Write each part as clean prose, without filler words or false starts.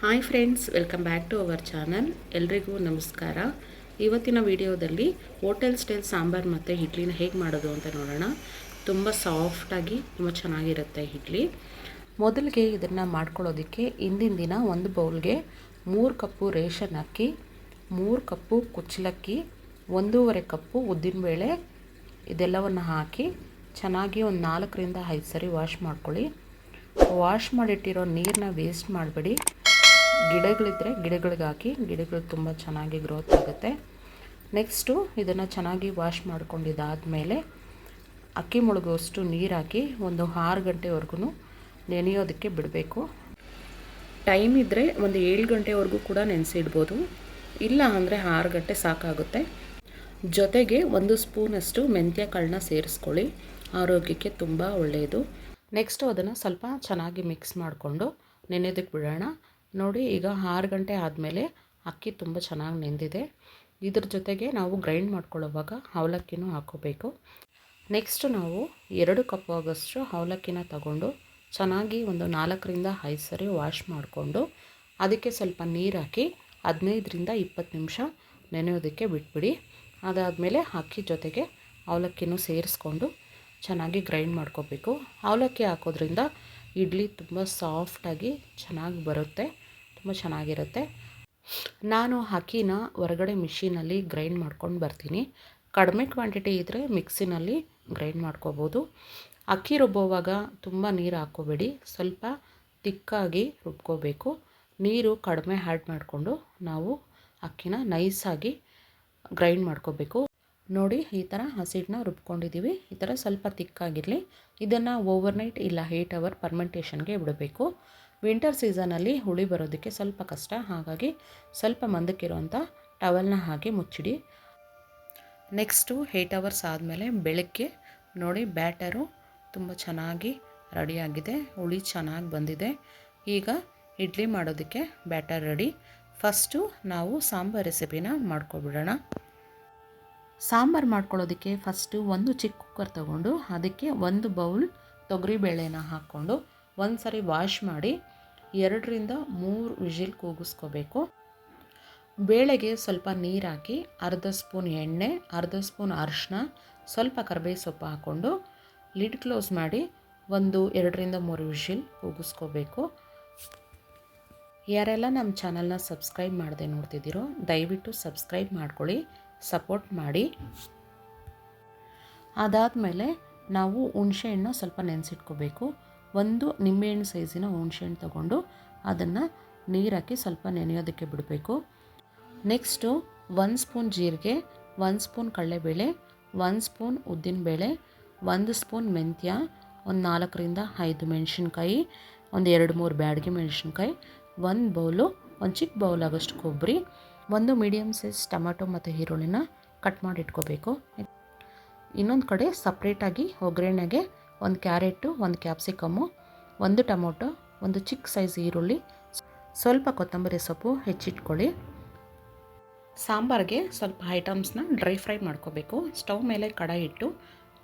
Hi friends, welcome back to our channel. ಎಲ್ರಿಗೂ ನಮಸ್ಕಾರ. ಇವತ್ತಿನ ವಿಡಿಯೋದಲ್ಲಿ ಹೋಟೆಲ್ ಸ್ಟೈಲ್ ಸಾಂಬಾರು ಮತ್ತು ಇಡ್ಲಿನ ಹೇಗೆ ಮಾಡೋದು ಅಂತ ನೋಡೋಣ. ತುಂಬ ಸಾಫ್ಟಾಗಿ ತುಂಬ ಚೆನ್ನಾಗಿರುತ್ತೆ ಇಡ್ಲಿ. ಮೊದಲಿಗೆ ಇದನ್ನು ಮಾಡ್ಕೊಳ್ಳೋದಕ್ಕೆ ಹಿಂದಿನ ದಿನ ಒಂದು ಬೌಲ್ಗೆ 3 ಕಪ್ಪು ರೇಷನ್ ಅಕ್ಕಿ, 3 ಕಪ್ಪು ಕುಚ್ಚಲಕ್ಕಿ, 1.5 ಕಪ್ಪು ಉದ್ದಿನಬೇಳೆ ಇದೆಲ್ಲವನ್ನು ಹಾಕಿ ಚೆನ್ನಾಗಿ ಒಂದು 4ರಿಂದ 5 ಸರಿ ವಾಶ್ ಮಾಡ್ಕೊಳ್ಳಿ. ವಾಶ್ ಮಾಡಿಟ್ಟಿರೋ ನೀರನ್ನ ವೇಸ್ಟ್ ಮಾಡಬೇಡಿ. ಗಿಡಗಳಿದ್ದರೆ ಗಿಡಗಳಿಗೆ ಹಾಕಿ, ಗಿಡಗಳು ತುಂಬ ಚೆನ್ನಾಗಿ ಗ್ರೋತ್ ಆಗುತ್ತೆ. ನೆಕ್ಸ್ಟು ಇದನ್ನು ಚೆನ್ನಾಗಿ ವಾಶ್ ಮಾಡ್ಕೊಂಡಿದ್ದಾದಮೇಲೆ ಅಕ್ಕಿ ಮುಳುಗುವಷ್ಟು ನೀರು ಹಾಕಿ ಒಂದು 6 ಗಂಟೆವರೆಗೂ ನೆನೆಯೋದಕ್ಕೆ ಬಿಡಬೇಕು. ಟೈಮ್ ಇದ್ದರೆ ಒಂದು 7 ಗಂಟೆವರೆಗೂ ಕೂಡ ನೆನೆಸಿಡ್ಬೋದು, ಇಲ್ಲ ಅಂದರೆ 6 ಗಂಟೆ ಸಾಕಾಗುತ್ತೆ. ಜೊತೆಗೆ 1 ಸ್ಪೂನಷ್ಟು ಮೆಂತ್ಯ ಕಾಳನ್ನ ಸೇರಿಸ್ಕೊಳ್ಳಿ, ಆರೋಗ್ಯಕ್ಕೆ ತುಂಬ ಒಳ್ಳೆಯದು. ನೆಕ್ಸ್ಟು ಅದನ್ನು ಸ್ವಲ್ಪ ಚೆನ್ನಾಗಿ ಮಿಕ್ಸ್ ಮಾಡಿಕೊಂಡು ನೆನೆಯೋದಕ್ಕೆ ಬಿಡೋಣ. ನೋಡಿ, ಈಗ 6 ಗಂಟೆ ಆದಮೇಲೆ ಅಕ್ಕಿ ತುಂಬ ಚೆನ್ನಾಗಿ ನೆಂದಿದೆ. ಇದ್ರ ಜೊತೆಗೆ ನಾವು ಗ್ರೈಂಡ್ ಮಾಡ್ಕೊಳ್ಳೋವಾಗ ಅವಲಕ್ಕಿನೂ ಹಾಕ್ಕೋಬೇಕು. ನೆಕ್ಸ್ಟು ನಾವು 2 ಕಪ್ ಆಗೋಷ್ಟು ಅವಲಕ್ಕಿನ ತಗೊಂಡು ಚೆನ್ನಾಗಿ ಒಂದು 4ರಿಂದ 5 ಸರಿ ವಾಶ್ ಮಾಡಿಕೊಂಡು ಅದಕ್ಕೆ ಸ್ವಲ್ಪ ನೀರು ಹಾಕಿ 15ರಿಂದ 20 ನಿಮಿಷ ನೆನೆಯೋದಕ್ಕೆ ಬಿಟ್ಬಿಡಿ. ಅದಾದಮೇಲೆ ಅಕ್ಕಿ ಜೊತೆಗೆ ಅವಲಕ್ಕಿನೂ ಸೇರಿಸ್ಕೊಂಡು ಚೆನ್ನಾಗಿ ಗ್ರೈಂಡ್ ಮಾಡ್ಕೋಬೇಕು. ಅವಲಕ್ಕಿ ಹಾಕೋದ್ರಿಂದ ಇಡ್ಲಿ ತುಂಬ ಸಾಫ್ಟಾಗಿ ಚೆನ್ನಾಗಿ ಬರುತ್ತೆ, ತುಂಬ ಚೆನ್ನಾಗಿರುತ್ತೆ. ನಾನು ಅಕ್ಕಿನ ಹೊರಗಡೆ ಮಿಷಿನಲ್ಲಿ ಗ್ರೈಂಡ್ ಮಾಡ್ಕೊಂಡು ಬರ್ತೀನಿ. ಕಡಿಮೆ ಕ್ವಾಂಟಿಟಿ ಇದ್ದರೆ ಮಿಕ್ಸಿನಲ್ಲಿ ಗ್ರೈಂಡ್ ಮಾಡ್ಕೋಬೋದು. ಅಕ್ಕಿ ರುಬ್ಬೋವಾಗ ತುಂಬ ನೀರು ಹಾಕ್ಕೋಬೇಡಿ, ಸ್ವಲ್ಪ ತಿಕ್ಕಾಗಿ ರುಬ್ಕೋಬೇಕು. ನೀರು ಕಡಿಮೆ ಆ್ಯಡ್ ಮಾಡಿಕೊಂಡು ನಾವು ಅಕ್ಕಿನ ನೈಸಾಗಿ ಗ್ರೈಂಡ್ ಮಾಡ್ಕೋಬೇಕು. ನೋಡಿ, ಈ ಥರ ಹಸಿಡನ್ನ ರುಬ್ಕೊಂಡಿದ್ದೀವಿ. ಈ ಥರ ಸ್ವಲ್ಪ ತಿಕ್ಕಾಗಿರಲಿ. ಇದನ್ನು ಓವರ್ನೈಟ್ ಇಲ್ಲ 8 ಅವರ್ ಫರ್ಮೆಂಟೇಷನ್ಗೆ ಬಿಡಬೇಕು. ವಿಂಟರ್ ಸೀಸನಲ್ಲಿ ಹುಳಿ ಬರೋದಕ್ಕೆ ಸ್ವಲ್ಪ ಕಷ್ಟ, ಹಾಗಾಗಿ ಸ್ವಲ್ಪ ಮಂದಕ್ಕಿರೋಂಥ ಟವಲ್ನ ಹಾಕಿ ಮುಚ್ಚಿಡಿ. ನೆಕ್ಸ್ಟು 8 ಅವರ್ಸ್ ಆದಮೇಲೆ ಬೆಳಗ್ಗೆ ನೋಡಿ, ಬ್ಯಾಟರು ತುಂಬ ಚೆನ್ನಾಗಿ ರೆಡಿಯಾಗಿದೆ, ಹುಳಿ ಚೆನ್ನಾಗಿ ಬಂದಿದೆ. ಈಗ ಇಡ್ಲಿ ಮಾಡೋದಕ್ಕೆ ಬ್ಯಾಟರ್ ರೆಡಿ. ಫಸ್ಟು ನಾವು ಸಾಂಬಾರು ರೆಸಿಪಿನ ಮಾಡ್ಕೊಬಿಡೋಣ. ಸಾಂಬಾರು ಮಾಡ್ಕೊಳ್ಳೋದಕ್ಕೆ ಫಸ್ಟು ಒಂದು ಚಿಕ್ಕ ಕುಕ್ಕರ್ ತೊಗೊಂಡು ಅದಕ್ಕೆ 1 ಬೌಲ್ ತೊಗರಿಬೇಳೆನ ಹಾಕ್ಕೊಂಡು ಒಂದು ಸರಿ ವಾಶ್ ಮಾಡಿ 2ರಿಂದ 3 ವಿಜಿಲ್ ಕೂಗಿಸ್ಕೋಬೇಕು. ಬೇಳೆಗೆ ಸ್ವಲ್ಪ ನೀರು ಹಾಕಿ ಅರ್ಧ ಸ್ಪೂನ್ ಎಣ್ಣೆ, ಅರ್ಧ ಸ್ಪೂನ್ ಅರಿಶಿನ, ಸ್ವಲ್ಪ ಕರಿಬೇವು ಸೊಪ್ಪು ಹಾಕ್ಕೊಂಡು ಲಿಡ್ ಕ್ಲೋಸ್ ಮಾಡಿ ಒಂದು 2ರಿಂದ 3 ವಿಜಿಲ್ ಕೂಗಿಸ್ಕೋಬೇಕು. ಯಾರೆಲ್ಲ ನಮ್ಮ ಚಾನಲ್ನ ಸಬ್ಸ್ಕ್ರೈಬ್ ಮಾಡದೆ ನೋಡ್ತಿದ್ದೀರೋ ದಯವಿಟ್ಟು ಸಬ್ಸ್ಕ್ರೈಬ್ ಮಾಡ್ಕೊಳ್ಳಿ, ಸಪೋರ್ಟ್ ಮಾಡಿ. ಅದಾದಮೇಲೆ ನಾವು ಹುಣಸೆಹಣ್ಣು ಸ್ವಲ್ಪ ನೆನೆಸಿಟ್ಕೋಬೇಕು. 1 ನಿಂಬೆಹಣ್ಣು ಸೈಜಿನ ಹುಣಸೆಹಣ್ಣು ತೊಗೊಂಡು ಅದನ್ನು ನೀರು ಹಾಕಿ ಸ್ವಲ್ಪ ನೆನೆಯೋದಕ್ಕೆ ಬಿಡಬೇಕು. ನೆಕ್ಸ್ಟು 1 ಸ್ಪೂನ್ ಜೀರಿಗೆ, 1 ಸ್ಪೂನ್ ಕಡಲೆಬೇಳೆ, 1 ಸ್ಪೂನ್ ಉದ್ದಿನಬೇಳೆ, 1 ಸ್ಪೂನ್ ಮೆಂತ್ಯ, ಒಂದು 4ರಿಂದ 5 ಮೆಣಸಿನ್ಕಾಯಿ, ಒಂದು 2-3 ಬ್ಯಾಡಗಿ ಮೆಣಸಿನ್ಕಾಯಿ, 1 ಬೌಲು, ಒಂದು ಚಿಕ್ಕ ಬೌಲ್ ಆಗೋಷ್ಟು ಕೊಬ್ಬರಿ, 1 ಮೀಡಿಯಮ್ ಸೈಜ್ ಟೊಮೆಟೊ ಮತ್ತು ಈರುಳ್ಳಿನ ಕಟ್ ಮಾಡಿ ಇಟ್ಕೋಬೇಕು. ಇನ್ನೊಂದು ಕಡೆ ಸಪ್ರೇಟಾಗಿ ಒಗ್ಗರಣೆಗೆ 1 ಕ್ಯಾರೆಟು, 1 ಕ್ಯಾಪ್ಸಿಕಮ್ಮು, 1 ಟೊಮೊಟೊ, 1 ಚಿಕ್ಕ ಸೈಜ್ ಈರುಳ್ಳಿ, ಸ್ವಲ್ಪ ಕೊತ್ತಂಬರಿ ಸೊಪ್ಪು ಹೆಚ್ಚಿಟ್ಕೊಳ್ಳಿ. ಸಾಂಬಾರಿಗೆ ಸ್ವಲ್ಪ ಐಟಮ್ಸ್ನ ಡ್ರೈ ಫ್ರೈ ಮಾಡ್ಕೋಬೇಕು. ಸ್ಟವ್ ಮೇಲೆ ಕಡಾಯಿ ಇಟ್ಟು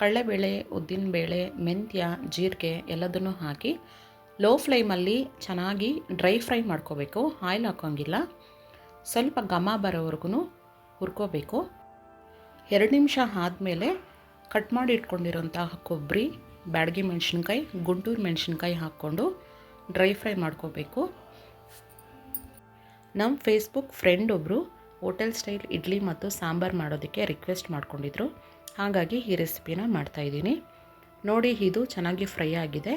ಕಡಲೆಬೇಳೆ, ಉದ್ದಿನಬೇಳೆ, ಮೆಂತ್ಯ, ಜೀರಿಗೆ ಎಲ್ಲದನ್ನು ಹಾಕಿ ಲೋ ಫ್ಲೇಮಲ್ಲಿ ಚೆನ್ನಾಗಿ ಡ್ರೈ ಫ್ರೈ ಮಾಡ್ಕೋಬೇಕು. ಆಯಿಲ್ ಹಾಕೋಂಗಿಲ್ಲ. ಸ್ವಲ್ಪ ಘಮ ಬರೋವರೆಗೂ ಹುರ್ಕೋಬೇಕು. 2 ನಿಮಿಷ ಆದಮೇಲೆ ಕಟ್ ಮಾಡಿ ಇಟ್ಕೊಂಡಿರೋಂತಹ ಕೊಬ್ಬರಿ, ಬ್ಯಾಡಗಿ ಮೆಣಸಿನ್ಕಾಯಿ, ಗುಂಟೂರು ಮೆಣಸಿನ್ಕಾಯಿ ಹಾಕ್ಕೊಂಡು ಡ್ರೈ ಫ್ರೈ ಮಾಡ್ಕೋಬೇಕು. ನಮ್ಮ ಫೇಸ್ಬುಕ್ ಫ್ರೆಂಡ್ ಒಬ್ಬರು ಹೋಟೆಲ್ ಸ್ಟೈಲ್ ಇಡ್ಲಿ ಮತ್ತು ಸಾಂಬಾರು ಮಾಡೋದಕ್ಕೆ ರಿಕ್ವೆಸ್ಟ್ ಮಾಡ್ಕೊಂಡಿದ್ರು, ಹಾಗಾಗಿ ಈ ರೆಸಿಪಿನ ಮಾಡ್ತಾಯಿದ್ದೀನಿ. ನೋಡಿ, ಇದು ಚೆನ್ನಾಗಿ ಫ್ರೈ ಆಗಿದೆ.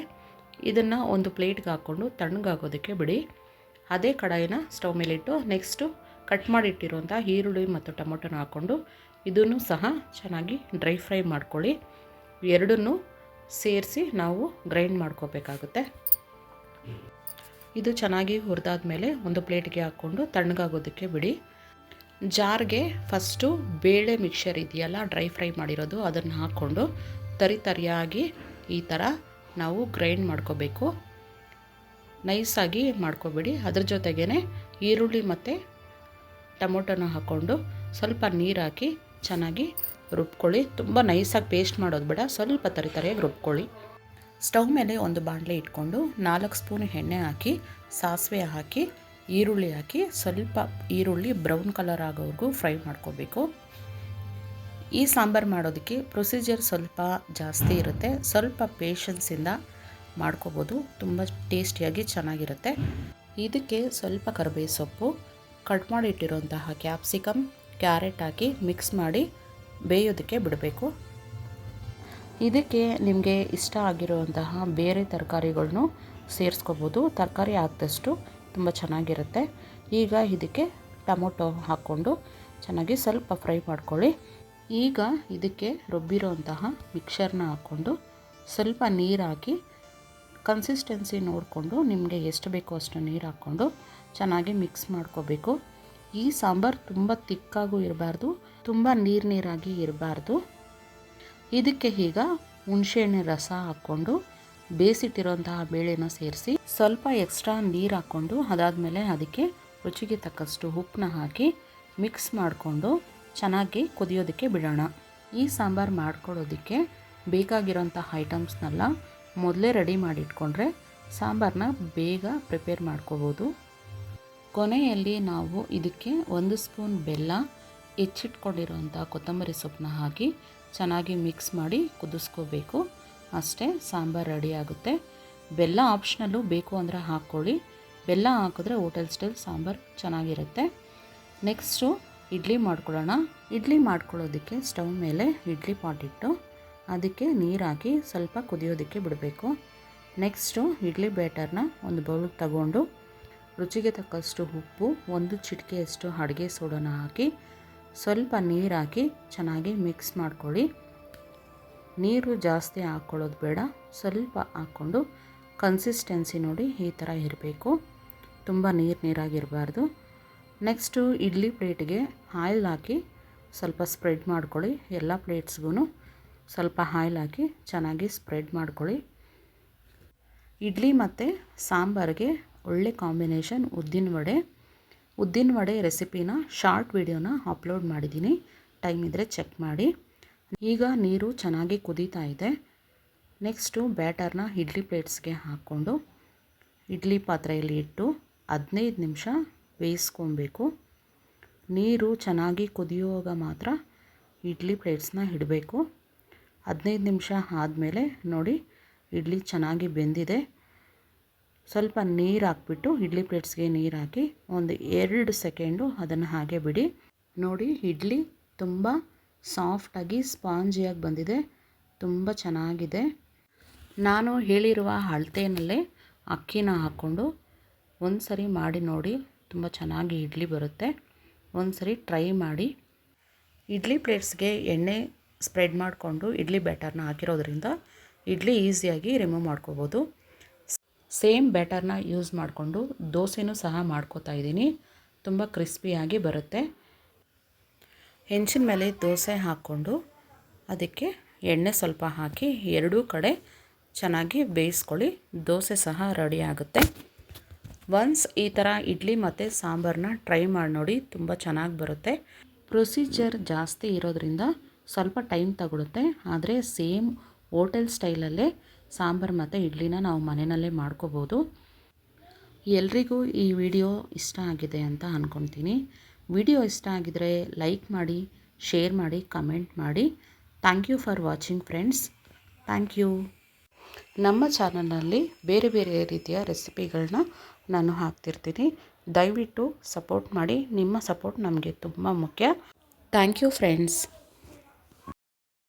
ಇದನ್ನು ಒಂದು ಪ್ಲೇಟ್ಗೆ ಹಾಕ್ಕೊಂಡು ತಣ್ಣಗಾಗೋದಕ್ಕೆ ಬಿಡಿ. ಅದೇ ಕಡಾಯಿನ ಸ್ಟವ್ ಮೇಲಿಟ್ಟು ನೆಕ್ಸ್ಟು ಕಟ್ ಮಾಡಿಟ್ಟಿರುವಂಥ ಈರುಳ್ಳಿ ಮತ್ತು ಟೊಮೊಟೊನ ಹಾಕ್ಕೊಂಡು ಇದನ್ನು ಸಹ ಚೆನ್ನಾಗಿ ಡ್ರೈ ಫ್ರೈ ಮಾಡ್ಕೊಳ್ಳಿ. ಎರಡನ್ನೂ ಸೇರಿಸಿ ನಾವು ಗ್ರೈಂಡ್ ಮಾಡ್ಕೋಬೇಕಾಗುತ್ತೆ. ಇದು ಚೆನ್ನಾಗಿ ಹುರಿದಾದ್ಮೇಲೆ ಒಂದು ಪ್ಲೇಟ್ಗೆ ಹಾಕ್ಕೊಂಡು ತಣ್ಣಗಾಗೋದಕ್ಕೆ ಬಿಡಿ. ಜಾರ್ಗೆ ಫಸ್ಟು ಬೇಳೆ ಮಿಕ್ಸರ್ ಇದೆಯಲ್ಲ, ಡ್ರೈ ಫ್ರೈ ಮಾಡಿರೋದು, ಅದನ್ನು ಹಾಕ್ಕೊಂಡು ತರಿಯಾಗಿ ಈ ಥರ ನಾವು ಗ್ರೈಂಡ್ ಮಾಡ್ಕೋಬೇಕು. ನೈಸಾಗಿ ಮಾಡ್ಕೋಬೇಡಿ. ಅದ್ರ ಜೊತೆಗೇ ಈರುಳ್ಳಿ ಮತ್ತು ಟೊಮೊಟೊನ ಹಾಕ್ಕೊಂಡು ಸ್ವಲ್ಪ ನೀರು ಹಾಕಿ ಚೆನ್ನಾಗಿ ರುಬ್ಕೊಳ್ಳಿ. ತುಂಬ ನೈಸಾಗಿ ಪೇಸ್ಟ್ ಮಾಡೋದು ಬೇಡ, ಸ್ವಲ್ಪ ತರಿಯಾಗಿ ರುಬ್ಕೊಳ್ಳಿ. ಸ್ಟವ್ ಮೇಲೆ ಒಂದು ಬಾಣಲೆ ಇಟ್ಕೊಂಡು 4 ಸ್ಪೂನ್ ಎಣ್ಣೆ ಹಾಕಿ ಸಾಸಿವೆ ಹಾಕಿ ಈರುಳ್ಳಿ ಹಾಕಿ ಸ್ವಲ್ಪ ಈರುಳ್ಳಿ ಬ್ರೌನ್ ಕಲರ್ ಆಗೋವರೆಗೂ ಫ್ರೈ ಮಾಡ್ಕೋಬೇಕು. ಈ ಸಾಂಬಾರು ಮಾಡೋದಕ್ಕೆ ಪ್ರೊಸೀಜರ್ ಸ್ವಲ್ಪ ಜಾಸ್ತಿ ಇರುತ್ತೆ, ಸ್ವಲ್ಪ ಪೇಷನ್ಸಿಂದ ಮಾಡ್ಕೋಬೋದು, ತುಂಬ ಟೇಸ್ಟಿಯಾಗಿ ಚೆನ್ನಾಗಿರುತ್ತೆ. ಇದಕ್ಕೆ ಸ್ವಲ್ಪ ಕರಿಬೇವು ಸೊಪ್ಪು, ಕಟ್ ಮಾಡಿ ಇಟ್ಟಿರೋಂತಹ ಕ್ಯಾಪ್ಸಿಕಮ್, ಕ್ಯಾರೆಟ್ ಹಾಕಿ ಮಿಕ್ಸ್ ಮಾಡಿ ಬೇಯೋದಕ್ಕೆ ಬಿಡಬೇಕು. ಇದಕ್ಕೆ ನಿಮಗೆ ಇಷ್ಟ ಆಗಿರುವಂತಹ ಬೇರೆ ತರಕಾರಿಗಳನ್ನು ಸೇರಿಸ್ಕೋಬೋದು, ತರಕಾರಿ ಹಾಕಿದಷ್ಟು ತುಂಬ ಚೆನ್ನಾಗಿರುತ್ತೆ. ಈಗ ಇದಕ್ಕೆ ಟೊಮೊಟೊ ಹಾಕ್ಕೊಂಡು ಚೆನ್ನಾಗಿ ಸ್ವಲ್ಪ ಫ್ರೈ ಮಾಡ್ಕೊಳ್ಳಿ. ಈಗ ಇದಕ್ಕೆ ರುಬ್ಬಿರೋಂತಹ ಮಿಕ್ಸರ್ನ ಹಾಕ್ಕೊಂಡು ಸ್ವಲ್ಪ ನೀರು ಹಾಕಿ ಕನ್ಸಿಸ್ಟೆನ್ಸಿ ನೋಡಿಕೊಂಡು ನಿಮಗೆ ಎಷ್ಟು ಬೇಕೋ ಅಷ್ಟು ನೀರು ಹಾಕ್ಕೊಂಡು ಚೆನ್ನಾಗಿ ಮಿಕ್ಸ್ ಮಾಡ್ಕೋಬೇಕು. ಈ ಸಾಂಬಾರು ತುಂಬ ತಿಕ್ಕಾಗೂ ಇರಬಾರ್ದು, ತುಂಬ ನೀರಾಗಿ ಇರಬಾರ್ದು. ಇದಕ್ಕೆ ಈಗ ಹುಣಸೆಹಣ್ಣೆ ರಸ ಹಾಕ್ಕೊಂಡು ಬೇಯಿಸಿಟ್ಟಿರೋಂತಹ ಬೇಳೆನ ಸೇರಿಸಿ ಸ್ವಲ್ಪ ಎಕ್ಸ್ಟ್ರಾ ನೀರು ಹಾಕ್ಕೊಂಡು ಅದಾದಮೇಲೆ ಅದಕ್ಕೆ ರುಚಿಗೆ ತಕ್ಕಷ್ಟು ಉಪ್ಪನ್ನ ಹಾಕಿ ಮಿಕ್ಸ್ ಮಾಡಿಕೊಂಡು ಚೆನ್ನಾಗಿ ಕುದಿಯೋದಕ್ಕೆ ಬಿಡೋಣ. ಈ ಸಾಂಬಾರು ಮಾಡ್ಕೊಳ್ಳೋದಕ್ಕೆ ಬೇಕಾಗಿರೋಂಥ ಐಟಮ್ಸ್ನೆಲ್ಲ ಮೊದಲೇ ರೆಡಿ ಮಾಡಿಟ್ಕೊಂಡ್ರೆ ಸಾಂಬಾರನ್ನ ಬೇಗ ಪ್ರಿಪೇರ್ ಮಾಡ್ಕೋಬೋದು. ಕೊನೆಯಲ್ಲಿ ನಾವು ಇದಕ್ಕೆ 1 ಸ್ಪೂನ್ ಬೆಲ್ಲ, ಹೆಚ್ಚಿಟ್ಕೊಂಡಿರೋಂಥ ಕೊತ್ತಂಬರಿ ಸೊಪ್ಪನ್ನ ಹಾಕಿ ಚೆನ್ನಾಗಿ ಮಿಕ್ಸ್ ಮಾಡಿ ಕುದಿಸ್ಕೋಬೇಕು. ಅಷ್ಟೇ, ಸಾಂಬಾರು ರೆಡಿ ಆಗುತ್ತೆ. ಬೆಲ್ಲ ಆಪ್ಷನಲ್ಲು, ಬೇಕು ಅಂದರೆ ಹಾಕ್ಕೊಳ್ಳಿ. ಬೆಲ್ಲ ಹಾಕಿದ್ರೆ ಹೋಟೆಲ್ ಸ್ಟೈಲ್ ಸಾಂಬಾರು ಚೆನ್ನಾಗಿರುತ್ತೆ. ನೆಕ್ಸ್ಟು ಇಡ್ಲಿ ಮಾಡ್ಕೊಳ್ಳೋಣ. ಇಡ್ಲಿ ಮಾಡ್ಕೊಳ್ಳೋದಕ್ಕೆ ಸ್ಟವ್ ಮೇಲೆ ಇಡ್ಲಿ ಪಾಟ್ ಇಟ್ಟು ಅದಕ್ಕೆ ನೀರು ಹಾಕಿ ಸ್ವಲ್ಪ ಕುದಿಯೋದಕ್ಕೆ ಬಿಡಬೇಕು. ನೆಕ್ಸ್ಟು ಇಡ್ಲಿ ಬ್ಯಾಟರ್ನ ಒಂದು ಬೌಲ್ಗೆ ತಗೊಂಡು ರುಚಿಗೆ ತಕ್ಕಷ್ಟು ಉಪ್ಪು, 1 ಚಿಟಿಕೆಯಷ್ಟು ಅಡುಗೆ ಸೋಡಾನ ಹಾಕಿ ಸ್ವಲ್ಪ ನೀರು ಹಾಕಿ ಚೆನ್ನಾಗಿ ಮಿಕ್ಸ್ ಮಾಡ್ಕೊಳ್ಳಿ. ನೀರು ಜಾಸ್ತಿ ಹಾಕ್ಕೊಳ್ಳೋದು ಬೇಡ, ಸ್ವಲ್ಪ ಹಾಕ್ಕೊಂಡು ಕನ್ಸಿಸ್ಟೆನ್ಸಿ ನೋಡಿ ಈ ಥರ ಇರಬೇಕು, ತುಂಬ ನೀರಾಗಿರಬಾರ್ದು. ನೆಕ್ಸ್ಟು ಇಡ್ಲಿ ಪ್ಲೇಟ್ಗೆ ಆಯಿಲ್ ಹಾಕಿ ಸ್ವಲ್ಪ ಸ್ಪ್ರೆಡ್ ಮಾಡ್ಕೊಳ್ಳಿ. ಎಲ್ಲ ಪ್ಲೇಟ್ಸ್ಗೂ ಸ್ವಲ್ಪ ಆಯಿಲ್ ಹಾಕಿ ಚೆನ್ನಾಗಿ ಸ್ಪ್ರೆಡ್ ಮಾಡ್ಕೊಳ್ಳಿ. ಇಡ್ಲಿ ಮತ್ತು ಸಾಂಬಾರಿಗೆ ಒಳ್ಳೆ ಕಾಂಬಿನೇಷನ್ ಉದ್ದಿನ ವಡೆ ರೆಸಿಪಿನ ಶಾರ್ಟ್ ವಿಡಿಯೋನ ಅಪ್ಲೋಡ್ ಮಾಡಿದ್ದೀನಿ, ಟೈಮ್ ಇದ್ದರೆ ಚೆಕ್ ಮಾಡಿ. ಈಗ ನೀರು ಚೆನ್ನಾಗಿ ಕುದೀತಾ ಇದೆ. ನೆಕ್ಸ್ಟು ಬ್ಯಾಟರ್ನ ಇಡ್ಲಿ ಪ್ಲೇಟ್ಸ್ಗೆ ಹಾಕ್ಕೊಂಡು ಇಡ್ಲಿ ಪಾತ್ರೆಯಲ್ಲಿ ಇಟ್ಟು 15 ನಿಮಿಷ ಬೇಯಿಸ್ಕೊಬೇಕು. ನೀರು ಚೆನ್ನಾಗಿ ಕುದಿಯುವಾಗ ಮಾತ್ರ ಇಡ್ಲಿ ಪ್ಲೇಟ್ಸ್ನ ಇಡಬೇಕು. 15 ನಿಮಿಷ ಆದಮೇಲೆ ನೋಡಿ ಇಡ್ಲಿ ಚೆನ್ನಾಗಿ ಬೆಂದಿದೆ. ಸ್ವಲ್ಪ ನೀರು ಹಾಕ್ಬಿಟ್ಟು ಇಡ್ಲಿ ಪ್ಲೇಟ್ಸ್ಗೆ ನೀರು ಹಾಕಿ ಒಂದು 2 ಸೆಕೆಂಡು ಅದನ್ನು ಹಾಗೆ ಬಿಡಿ. ನೋಡಿ ಇಡ್ಲಿ ತುಂಬ ಸಾಫ್ಟಾಗಿ ಸ್ಪಾಂಜಿಯಾಗಿ ಬಂದಿದೆ, ತುಂಬ ಚೆನ್ನಾಗಿದೆ. ನಾನು ಹೇಳಿರುವ ಅಳತೆಯಲ್ಲೇ ಅಕ್ಕಿನ ಹಾಕ್ಕೊಂಡು ಒಂದು ಸರಿ ಮಾಡಿ ನೋಡಿ, ತುಂಬ ಚೆನ್ನಾಗಿ ಇಡ್ಲಿ ಬರುತ್ತೆ. ಒಂದು ಸರಿ ಟ್ರೈ ಮಾಡಿ. ಇಡ್ಲಿ ಪ್ಲೇಟ್ಸ್ಗೆ ಎಣ್ಣೆ ಸ್ಪ್ರೆಡ್ ಮಾಡಿಕೊಂಡು ಇಡ್ಲಿ ಬ್ಯಾಟರ್ನ ಹಾಕಿರೋದ್ರಿಂದ ಇಡ್ಲಿ ಈಸಿಯಾಗಿ ರಿಮೂವ್ ಮಾಡ್ಕೋಬೋದು. ಸೇಮ್ ಬ್ಯಾಟರ್ನ ಯೂಸ್ ಮಾಡಿಕೊಂಡು ದೋಸೆನೂ ಸಹ ಮಾಡ್ಕೋತಾ ಇದ್ದೀನಿ, ತುಂಬ ಕ್ರಿಸ್ಪಿಯಾಗಿ ಬರುತ್ತೆ. ಹೆಂಚಿನ ಮೇಲೆ ದೋಸೆ ಹಾಕ್ಕೊಂಡು ಅದಕ್ಕೆ ಎಣ್ಣೆ ಸ್ವಲ್ಪ ಹಾಕಿ ಎರಡೂ ಕಡೆ ಚೆನ್ನಾಗಿ ಬೇಯಿಸ್ಕೊಳ್ಳಿ, ದೋಸೆ ಸಹ ರೆಡಿ ಆಗುತ್ತೆ. ಒನ್ಸ್ ಈ ಥರ ಇಡ್ಲಿ ಮತ್ತು ಸಾಂಬಾರನ್ನ ಟ್ರೈ ಮಾಡಿ ನೋಡಿ, ತುಂಬ ಚೆನ್ನಾಗಿ ಬರುತ್ತೆ. ಪ್ರೊಸೀಜರ್ ಜಾಸ್ತಿ ಇರೋದ್ರಿಂದ ಸ್ವಲ್ಪ ಟೈಮ್ ತಗೊಳುತ್ತೆ, ಆದರೆ ಸೇಮ್ ಹೋಟೆಲ್ ಸ್ಟೈಲಲ್ಲೇ ಸಾಂಬಾರು ಮತ್ತು ಇಡ್ಲಿನ ನಾವು ಮನೆಯಲ್ಲೇ ಮಾಡ್ಕೋಬೋದು. ಎಲ್ರಿಗೂ ಈ ವಿಡಿಯೋ ಇಷ್ಟ ಆಗಿದೆ ಅಂತ ಅಂದ್ಕೊಳ್ತೀನಿ. ವಿಡಿಯೋ ಇಷ್ಟ ಆಗಿದರೆ ಲೈಕ್ ಮಾಡಿ, ಶೇರ್ ಮಾಡಿ, ಕಮೆಂಟ್ ಮಾಡಿ. Thank you for watching friends. Thank you. ನಮ್ಮ ಚಾನಲ್ನಲ್ಲಿ ಬೇರೆ ಬೇರೆ ರೀತಿಯ ರೆಸಿಪಿಗಳನ್ನ ನಾನು ಹಾಕ್ತಿರ್ತೀನಿ, ದಯವಿಟ್ಟು ಸಪೋರ್ಟ್ ಮಾಡಿ. ನಿಮ್ಮ ಸಪೋರ್ಟ್ ನಮಗೆ ತುಂಬ ಮುಖ್ಯ. Thank you friends.